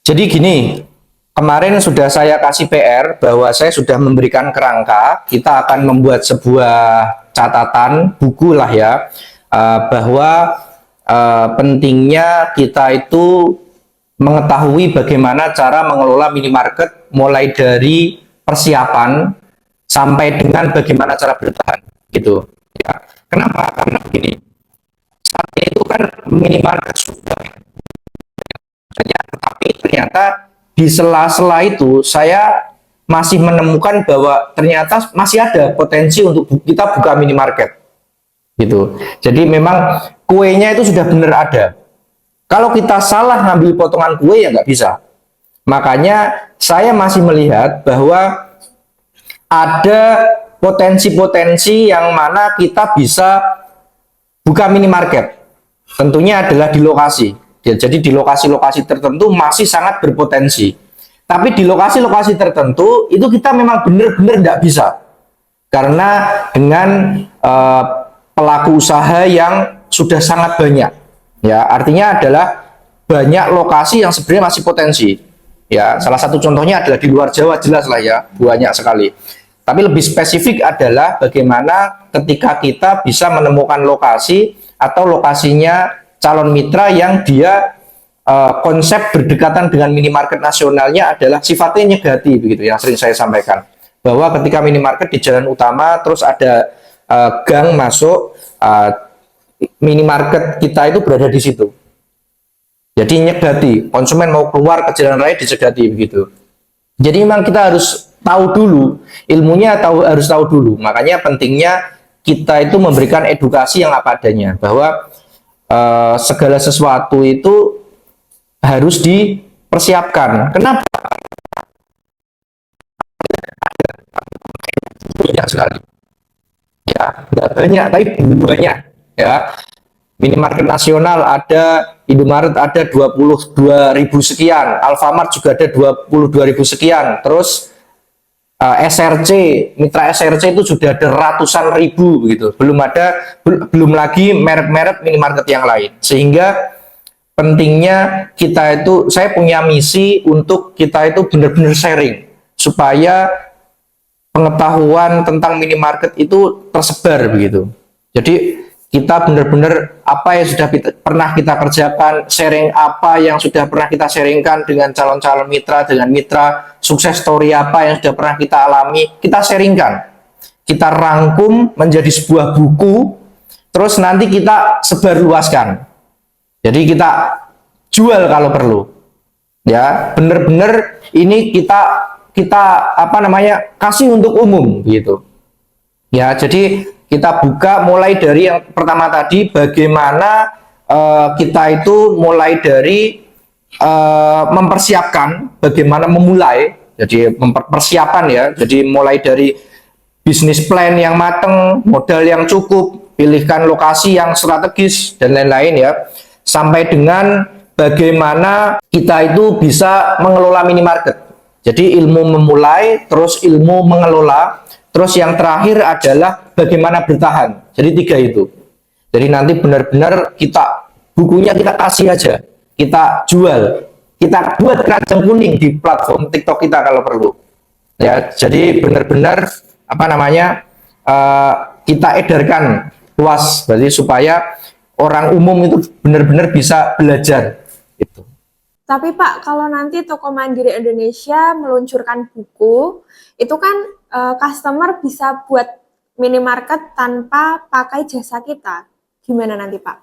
Jadi gini, kemarin sudah saya kasih PR bahwa saya sudah memberikan kerangka, kita akan membuat sebuah catatan buku lah ya, bahwa pentingnya kita itu mengetahui bagaimana cara mengelola minimarket mulai dari persiapan sampai dengan bagaimana cara bertahan gitu ya. Kenapa? Karena begini, saat itu kan minimarket sudah, tetapi ternyata di sela-sela itu saya masih menemukan bahwa ternyata masih ada potensi untuk kita buka minimarket gitu. Jadi memang kuenya itu sudah benar ada. Kalau kita salah ngambil potongan kue ya nggak bisa. Makanya saya masih melihat bahwa ada potensi-potensi yang mana kita bisa buka minimarket. Tentunya adalah di lokasi. Jadi di lokasi-lokasi tertentu masih sangat berpotensi. Tapi di lokasi-lokasi tertentu itu kita memang benar-benar nggak bisa. Karena dengan pelaku usaha yang sudah sangat banyak. Ya, artinya adalah banyak lokasi yang sebenarnya masih potensi. Ya, salah satu contohnya adalah di luar Jawa, jelas lah ya, banyak sekali. Tapi lebih spesifik adalah bagaimana ketika kita bisa menemukan lokasi atau lokasinya calon mitra yang dia konsep berdekatan dengan minimarket nasionalnya adalah sifatnya nyegati begitu, yang sering saya sampaikan. Bahwa ketika minimarket di jalan utama terus ada gang masuk, minimarket kita itu berada di situ. Jadi nyegati, konsumen mau keluar ke jalan raya disegati begitu. Jadi memang kita harus tahu dulu, ilmunya harus tahu dulu. Makanya pentingnya kita itu memberikan edukasi yang apa adanya, bahwa segala sesuatu itu harus dipersiapkan. Kenapa? Banyak sekali. Ya, tidak banyak, tapi banyak. Ya, minimarket nasional ada, Indomaret ada 22.000 sekian, Alfamart juga ada 22.000 sekian, terus SRC, mitra SRC itu sudah ada ratusan ribu begitu. Belum lagi merek-merek minimarket yang lain. Sehingga pentingnya kita itu, saya punya misi untuk kita itu benar-benar sharing supaya pengetahuan tentang minimarket itu tersebar begitu. Jadi kita benar-benar apa yang sudah pernah kita kerjakan, sharing apa yang sudah pernah kita sharingkan dengan calon-calon mitra, dengan mitra, sukses story apa yang sudah pernah kita alami, kita sharingkan. Kita rangkum menjadi sebuah buku, terus nanti kita sebarluaskan. Jadi kita jual kalau perlu. Ya, benar-benar ini kita kasih untuk umum gitu. Ya, jadi kita buka mulai dari yang pertama tadi, bagaimana kita itu mulai dari mempersiapkan, bagaimana memulai, jadi persiapan ya, jadi mulai dari bisnis plan yang matang, modal yang cukup, pilihkan lokasi yang strategis dan lain-lain ya, sampai dengan bagaimana kita itu bisa mengelola minimarket. Jadi ilmu memulai, terus ilmu mengelola, terus yang terakhir adalah bagaimana bertahan. Jadi 3 itu. Jadi nanti benar-benar bukunya kita kasih aja, kita jual, kita buat keranjang kuning di platform TikTok kita kalau perlu. Ya, jadi benar-benar kita edarkan luas, berarti supaya orang umum itu benar-benar bisa belajar. Itu. Tapi Pak, kalau nanti Toko Mandiri Indonesia meluncurkan buku, itu kan customer bisa buat minimarket tanpa pakai jasa kita. Gimana nanti Pak?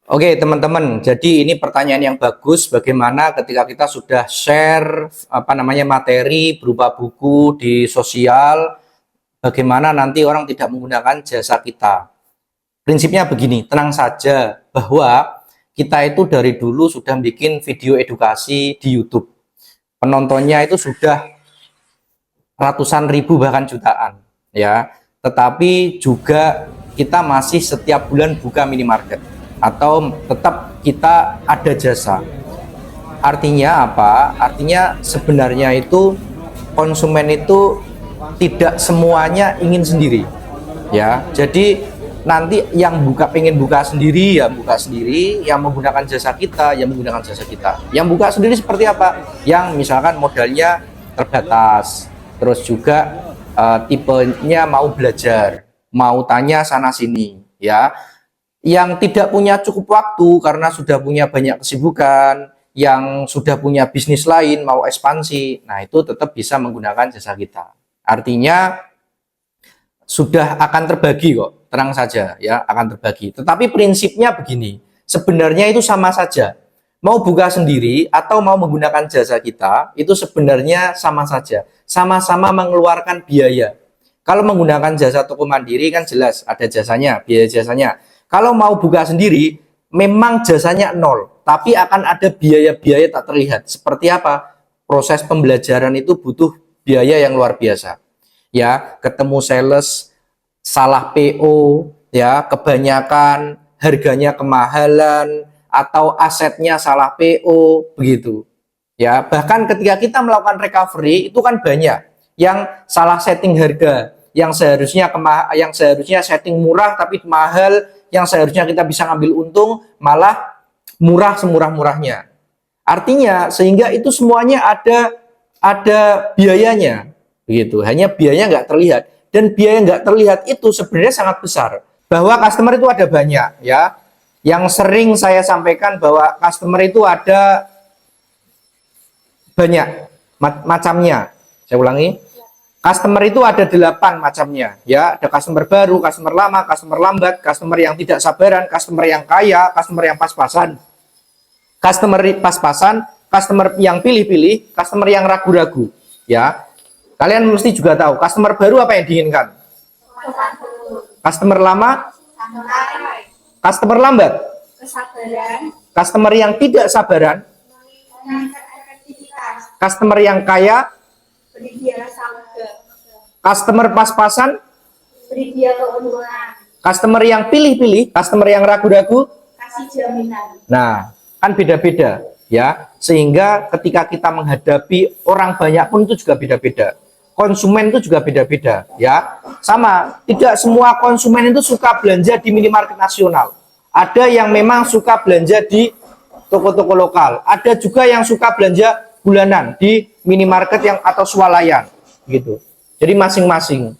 Oke teman-teman, jadi ini pertanyaan yang bagus, bagaimana ketika kita sudah share materi berupa buku di sosial, bagaimana nanti orang tidak menggunakan jasa kita. Prinsipnya begini, tenang saja bahwa kita itu dari dulu sudah bikin video edukasi di YouTube. Penontonnya itu sudah ratusan ribu bahkan jutaan ya. Tetapi juga kita masih setiap bulan buka minimarket atau tetap kita ada jasa. Artinya apa? Artinya sebenarnya itu konsumen itu tidak semuanya ingin sendiri. Ya. Jadi nanti yang pengen buka sendiri ya buka sendiri, yang menggunakan jasa kita yang menggunakan jasa kita. Yang buka sendiri seperti apa? Yang misalkan modalnya terbatas, terus juga tipenya mau belajar, mau tanya sana sini, ya. Yang tidak punya cukup waktu karena sudah punya banyak kesibukan, yang sudah punya bisnis lain mau ekspansi, nah itu tetap bisa menggunakan jasa kita. Artinya sudah akan terbagi kok, tenang saja ya, akan terbagi. Tetapi prinsipnya begini, sebenarnya itu sama saja. Mau buka sendiri atau mau menggunakan jasa kita, itu sebenarnya sama saja. Sama-sama mengeluarkan biaya. Kalau menggunakan jasa toko mandiri kan jelas ada jasanya, biaya jasanya. Kalau mau buka sendiri, memang jasanya nol, tapi akan ada biaya-biaya tak terlihat. Seperti apa? Proses pembelajaran itu butuh biaya yang luar biasa. Ya, ketemu sales salah PO, ya, kebanyakan harganya kemahalan atau asetnya salah PO, begitu. Ya, bahkan ketika kita melakukan recovery itu kan banyak yang salah setting harga, yang seharusnya setting murah tapi mahal, yang seharusnya kita bisa ngambil untung malah murah semurah-murahnya. Artinya sehingga itu semuanya ada biayanya. Begitu, hanya biayanya nggak terlihat, dan biaya nggak terlihat itu sebenarnya sangat besar. Bahwa customer itu ada banyak, ya. Yang sering saya sampaikan bahwa customer itu ada banyak macamnya. Saya ulangi, customer itu ada 8 macamnya, ya. Ada customer baru, customer lama, customer lambat, customer yang tidak sabaran, customer yang kaya, customer yang pas-pasan, customer yang pilih-pilih, customer yang ragu-ragu, ya. Kalian mesti juga tahu, customer baru apa yang diinginkan? Customer lama? Customer lambat? Customer yang tidak sabaran? Customer yang kaya? Customer pas-pasan? Customer yang pilih-pilih? Customer yang ragu-ragu? Nah, kan beda-beda, ya. Sehingga ketika kita menghadapi orang banyak pun itu juga beda-beda. Konsumen itu juga beda-beda, ya. Sama, tidak semua konsumen itu suka belanja di minimarket nasional. Ada yang memang suka belanja di toko-toko lokal. Ada juga yang suka belanja bulanan di minimarket yang atau swalayan, gitu. Jadi masing-masing.